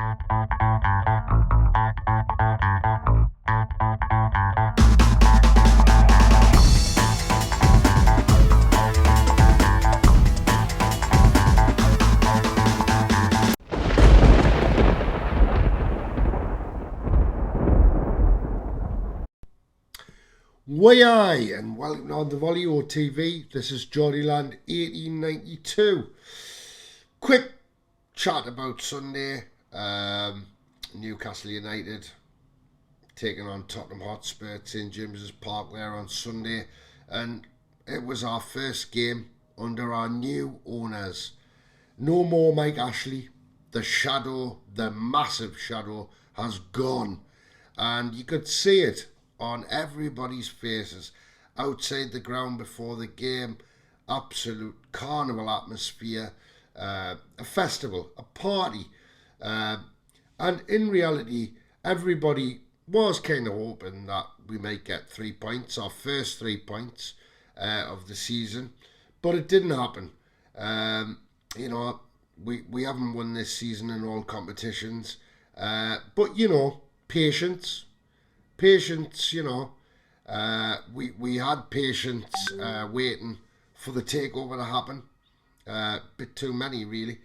Way I and welcome on the Volley TV. This is Geordieland 1892. Quick chat about Sunday. Newcastle United taking on Tottenham Hotspur at St James's Park there on Sunday, and it was our first game under our new owners. No more Mike Ashley. The shadow, the massive shadow, has gone, and you could see it on everybody's faces outside the ground before the game. Absolute carnival atmosphere, a festival, a party, and in reality everybody was kind of hoping that we might get 3 points, our first 3 points of the season, but it didn't happen. We haven't won this season in all competitions, but patience, we had patience waiting for the takeover to happen. Bit too many, really.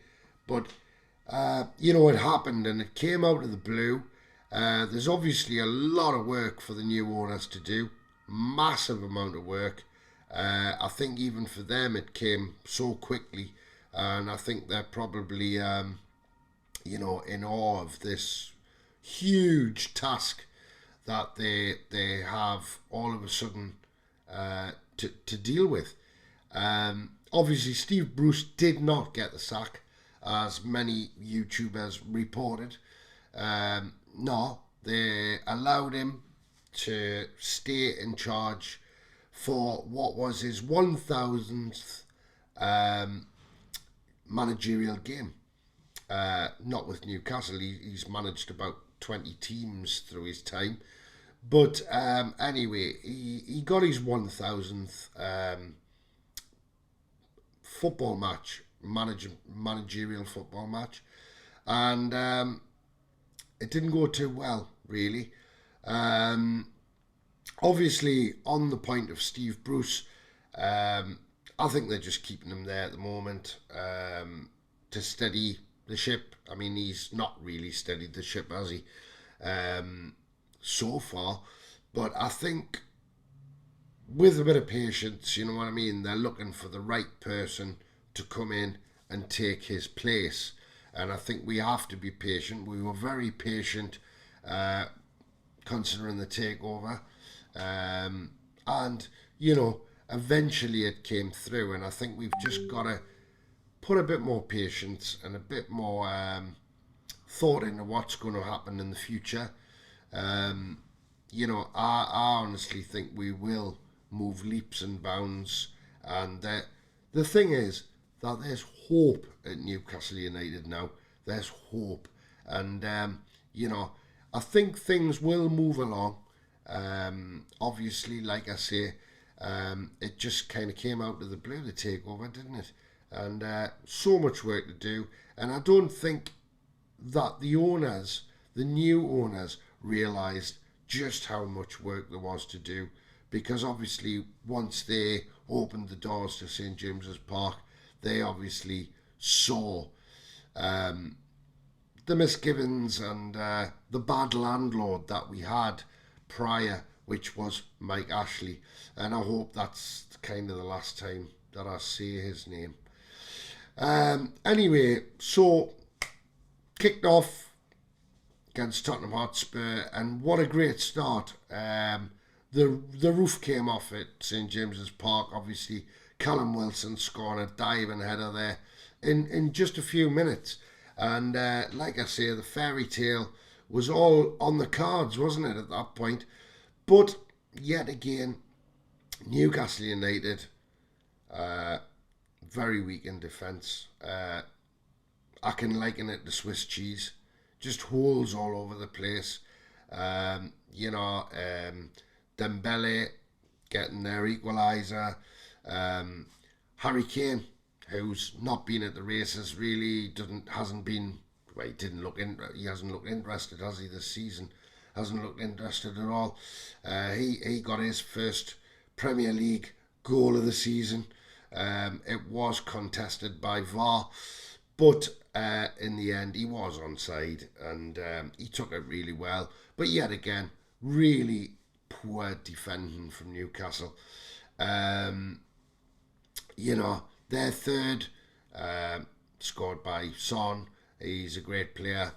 But, it happened and it came out of the blue. There's obviously a lot of work for the new owners to do. Massive amount of work. I think even for them it came so quickly. And I think they're probably, in awe of this huge task that they have all of a sudden to deal with. Obviously, Steve Bruce did not get the sack, as many YouTubers reported. No, they allowed him to stay in charge for what was his 1000th managerial game. Not with Newcastle. He's managed about 20 teams through his time. But anyway, he got his 1000th football match, managerial football match, and it didn't go too well, really. Obviously, on the point of Steve Bruce, I think they're just keeping him there at the moment to steady the ship. I mean, he's not really steadied the ship, has he? So far, but I think with a bit of patience, you know what I mean, they're looking for the right person to come in and take his place, and I think we have to be patient. We were very patient considering the takeover, and eventually it came through, and I think we've just got to put a bit more patience and a bit more thought into what's going to happen in the future. I honestly think we will move leaps and bounds, and the thing is that there's hope at Newcastle United now. There's hope, and I think things will move along. Obviously, like I say, it just kind of came out of the blue, the takeover, didn't it? And so much work to do, and I don't think that the new owners, realised just how much work there was to do, because obviously once they opened the doors to St James's Park, they obviously saw the misgivings and the bad landlord that we had prior, which was Mike Ashley, and I hope that's kind of the last time that I say his name. Anyway, so kicked off against Tottenham Hotspur, and what a great start. The roof came off at St James's Park. Obviously, Callum Wilson scoring a diving header there in just a few minutes. And like I say, the fairy tale was all on the cards, wasn't it, at that point? But yet again, Newcastle United, very weak in defence. I can liken it to Swiss cheese. Just holes all over the place. Dembele getting their equaliser. Harry Kane, who's not been at the races really, hasn't been well, he hasn't looked interested, has he, this season? Hasn't looked interested at all. He got his first Premier League goal of the season. It was contested by VAR, but in the end he was onside, and he took it really well. But yet again, really poor defending from Newcastle. Um, their third, scored by Son. He's a great player.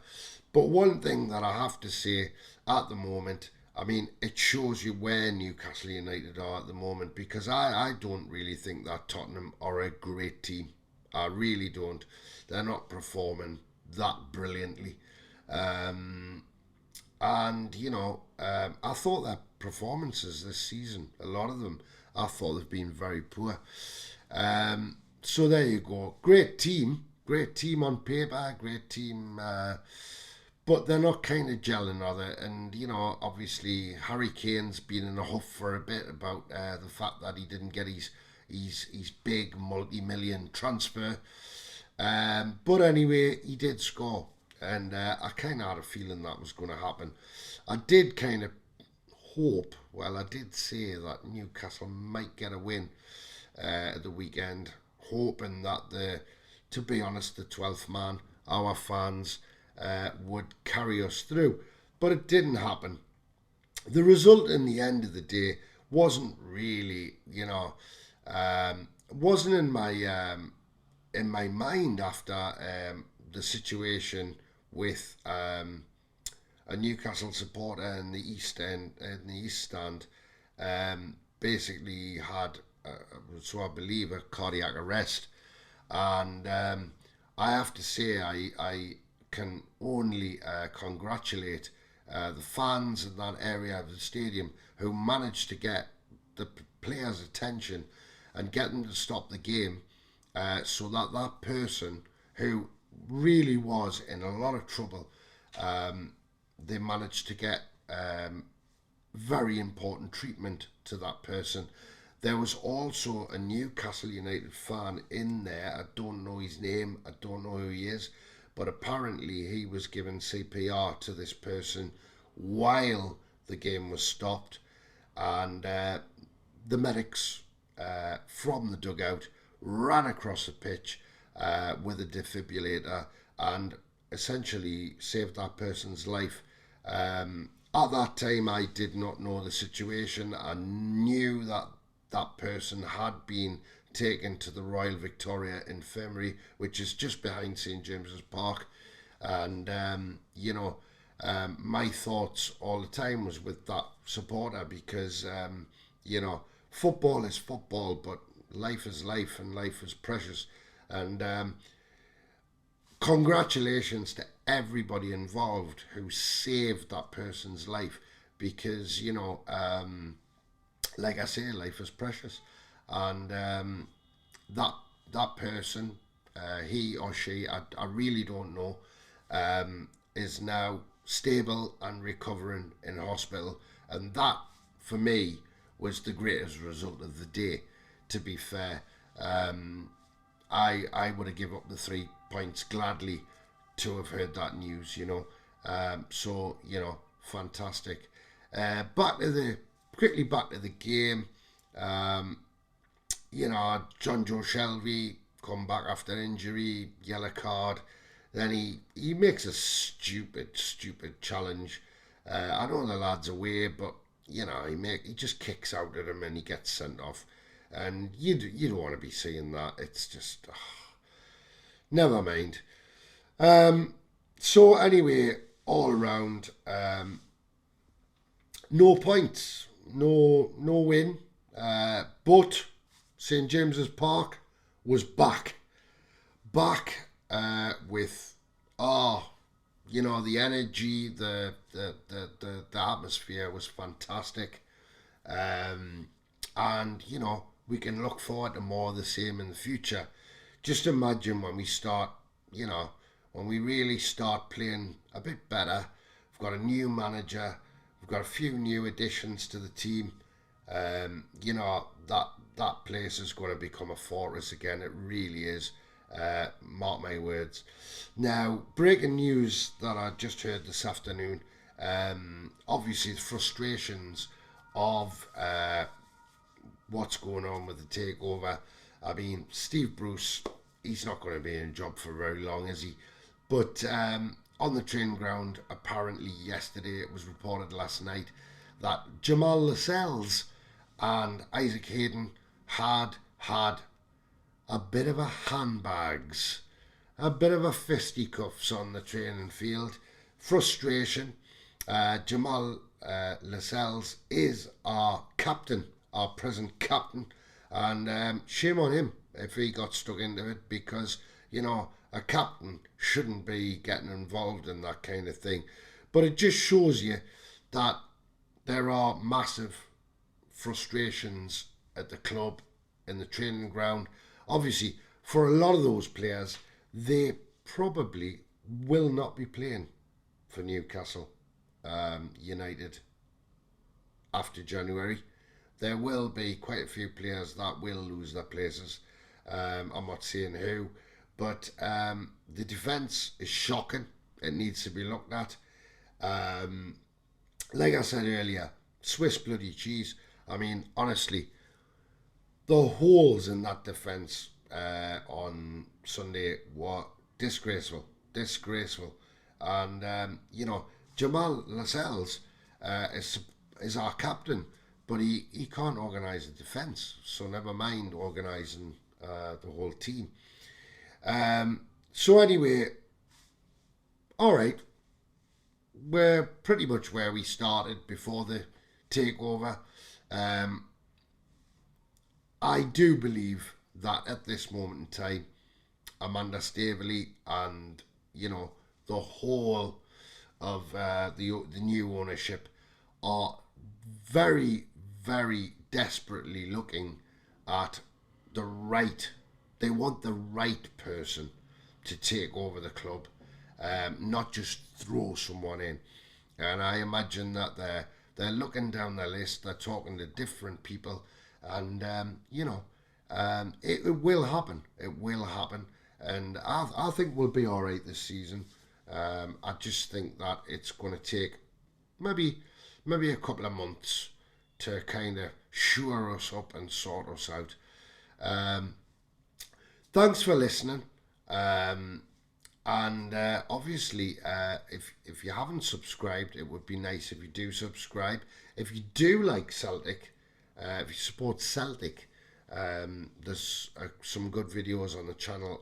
But one thing that I have to say at the moment, I mean, it shows you where Newcastle United are at the moment, because I don't really think that Tottenham are a great team. I really don't. They're not performing that brilliantly. Um, and I thought their performances this season, a lot of them, I thought they've been very poor. So there you go. Great team on paper, great team, but they're not kind of gelling, are they? And obviously Harry Kane's been in a huff for a bit about the fact that he didn't get his big multi-million transfer. But anyway, he did score, and I kind of had a feeling that was going to happen. I did kind of hope, well, I did say that Newcastle might get a win at the weekend, hoping that to be honest, the 12th man, our fans, would carry us through. But it didn't happen. The result in the end of the day wasn't really, wasn't in my mind after the situation with a Newcastle supporter in the East Stand, basically had, so I believe, a cardiac arrest. And I have to say, I can only congratulate the fans in that area of the stadium who managed to get the players' attention and get them to stop the game, so that that person who really was in a lot of trouble, they managed to get very important treatment to that person. There was also a Newcastle United fan in there. I don't know his name. I don't know who he is. But apparently he was given CPR to this person while the game was stopped. And the medics from the dugout ran across the pitch with a defibrillator and essentially saved that person's life. At that time, I did not know the situation. I knew that that person had been taken to the Royal Victoria Infirmary, which is just behind St James's Park. And, my thoughts all the time was with that supporter, because, football is football, but life is life, and life is precious. And congratulations to everybody involved who saved that person's life, because, like I say, life is precious. And that person, he or she, I really don't know, is now stable and recovering in hospital. And that, for me, was the greatest result of the day, to be fair. I would have given up the 3 points gladly to have heard that news, So, fantastic. Quickly back to the game. John Joe Shelby come back after injury, yellow card. Then he makes a stupid challenge. I know the lad's away, but he just kicks out at him and he gets sent off. And you don't want to be seeing that. It's just never mind. So anyway, all around, no points, no win. But St James's Park was back with the energy, the atmosphere was fantastic, and we can look forward to more of the same in the future. Just imagine when we start, when we really start playing a bit better. We've got a new manager, we've got a few new additions to the team. That place is going to become a fortress again. It really is. Mark my words. Now, breaking news that I just heard this afternoon. Obviously, the frustrations of what's going on with the takeover. I mean, Steve Bruce, he's not going to be in a job for very long, is he? But on the training ground, apparently yesterday, it was reported last night that Jamal Lascelles and Isaac Hayden had a bit of a handbags, a bit of a fisticuffs on the training field. Frustration. Jamal Lascelles is our captain, our present captain, and shame on him if he got stuck into it, because, you know, a captain shouldn't be getting involved in that kind of thing. But it just shows you that there are massive frustrations at the club, in the training ground. Obviously, for a lot of those players, they probably will not be playing for Newcastle United after January. There will be quite a few players that will lose their places. I'm not saying who, but the defence is shocking. It needs to be looked at. Like I said earlier, Swiss bloody cheese. I mean, honestly, the holes in that defence on Sunday were disgraceful. And, you know, Jamal Lascelles is our captain, but he can't organise a defence, so never mind organising the whole team. So anyway, all right, we're pretty much where we started before the takeover. I do believe that at this moment in time, Amanda Staveley and, you know, the whole of the new ownership are very, very desperately looking at the right. They want the right person to take over the club, not just throw someone in. And I imagine that they're looking down the list. They're talking to different people, and you know, it will happen. It will happen, and I think we'll be all right this season. I just think that it's going to take maybe a couple of months to kind of shore us up and sort us out. Thanks for listening. And obviously, if you haven't subscribed, it would be nice if you do subscribe. If you do like Celtic, if you support Celtic, there's some good videos on the channel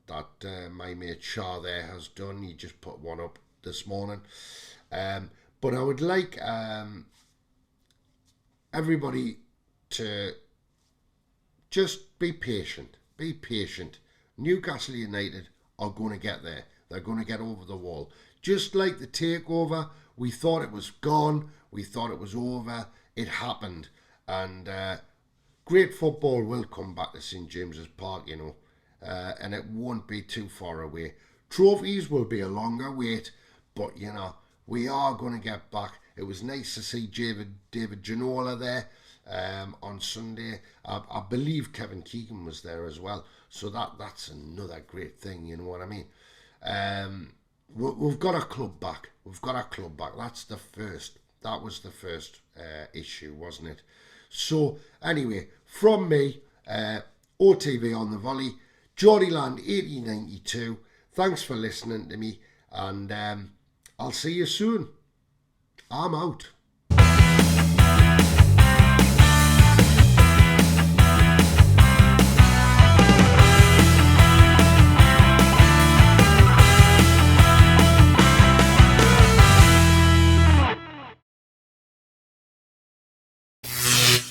that my mate Shah there has done. He just put one up this morning. But I would like everybody to just be patient. Be patient. Newcastle United are going to get there. They're going to get over the wall. Just like the takeover, we thought it was gone. We thought it was over. It happened. And great football will come back to St James's Park, you know. And it won't be too far away. Trophies will be a longer wait. But, you know, we are going to get back. It was nice to see David Ginola there on Sunday. I believe Kevin Keegan was there as well. So that's another great thing, you know what I mean? We've got our club back. We've got our club back. That was the first issue, wasn't it? So, anyway, from me, OTV on the volley, Geordieland 1892. Thanks for listening to me, and I'll see you soon. I'm out.